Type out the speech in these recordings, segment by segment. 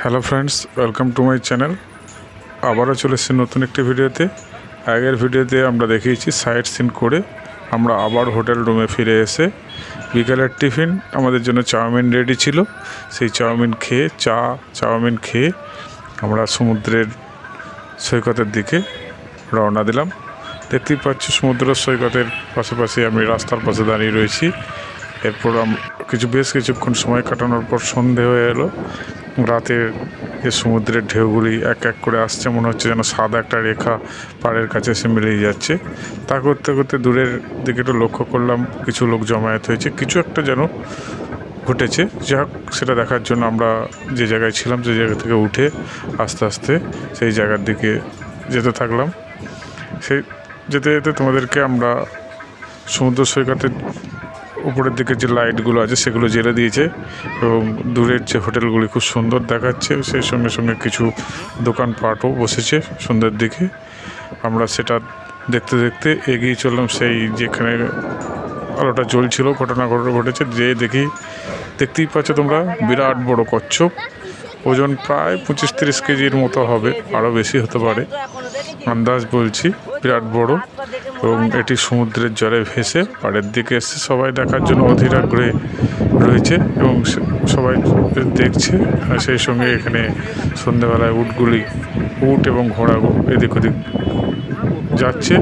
Hello friends, welcome to my channel. আবারও চলে এসেছি নতুন একটি ভিডিওতে। আগের ভিডিওতে আমরা দেখিয়েছি সাইট সিন করে আমরা আবার হোটেল রুমে ফিরে এসে বিকালের টিফিন আমাদের জন্য চাউমিন রেডি ছিল। সেই চাউমিন খেয়ে আমরা সমুদ্রের সৈকতের দিকে রওনা দিলাম। দেখতেই পাচ্ছি সমুদ্র সৈকতের পাশাপাশি আমি রাস্তার পাশে দাঁড়িয়ে রয়েছি। এরপর বেশ কিছুক্ষণ সময় কাটানোর পর সন্ধে হয়ে এলো। রাতের যে সমুদ্রের ঢেউগুলি এক এক করে আসছে, মনে হচ্ছে যেন সাদা একটা রেখা পাড়ের কাছে এসে মিলিয়ে যাচ্ছে। তা করতে করতে দূরের দিকে একটু লক্ষ্য করলাম কিছু লোক জমায়েত হয়েছে, কিছু একটা যেন ঘটেছে। যাক, সেটা দেখার জন্য আমরা যে জায়গায় ছিলাম সেই জায়গা থেকে উঠে আস্তে আস্তে সেই জায়গার দিকে যেতে থাকলাম। সেই যেতে যেতে তোমাদেরকে আমরা সমুদ্র সৈকতের উপরের দিকে যে লাইটগুলো আছে সেগুলো জ্বেলে দিয়েছে এবং দূরের যে হোটেলগুলি খুব সুন্দর দেখাচ্ছে। সেই সঙ্গে সঙ্গে কিছু দোকানপাটও বসেছে সন্ধ্যের দিকে। আমরা সেটা দেখতে দেখতে এগিয়ে চললাম সেই যেখানে আলোটা জ্বলছিল। ঘটনা ঘটেছে যে দেখতেই পাচ্ছ তোমরা, বিরাট বড় কচ্ছপ, ওজন প্রায় 25-30 কেজির মতো হবে, আরও বেশি হতে পারে আন্দাজ বলছি। বিরাট বড়, এবং এটি সমুদ্রের জলে ভেসে পাড়ের দিকে এসে সবাই দেখার জন্য অধীর আগ্রহে রয়েছে এবং সবাই দেখছে। আর সেই সঙ্গে এখানে সন্ধ্যেবেলায় উট এবং ঘোড়া এদিক ওদিক যাচ্ছে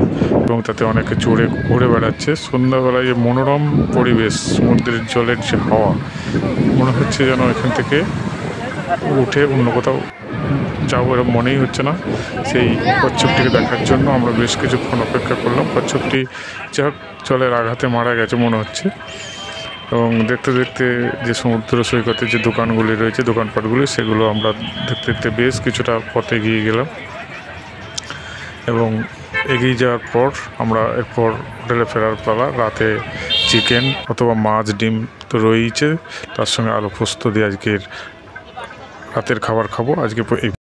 এবং তাতে অনেকে চড়ে ঘুরে বেড়াচ্ছে। সন্ধ্যাবেলায় যে মনোরম পরিবেশ, সমুদ্রের জলের যে হাওয়া, মনে হচ্ছে যেন এখান থেকে উঠে অন্য কোথাও যাবো এরকম মনেই হচ্ছে না। সেই কচ্ছপটিকে দেখার জন্য আমরা বেশ কিছুক্ষণ অপেক্ষা করলাম। কচ্ছপটি যাক জলের আঘাতে মারা গেছে মনে হচ্ছে। এবং দেখতে দেখতে যে সমুদ্র সৈকতে যে দোকানগুলি রয়েছে, দোকানপাটগুলি, সেগুলো আমরা দেখতে দেখতে বেশ কিছুটা পথে এগিয়ে গেলাম। এবং এগিয়ে যাওয়ার পর আমরা এরপর হোটেলে ফেরার পালা। রাতে চিকেন অথবা মাছ ডিম তো রয়েছে, তার সঙ্গে আলু পোস্ত দিয়ে আজকের রাতের খাবার খাবো। আজকে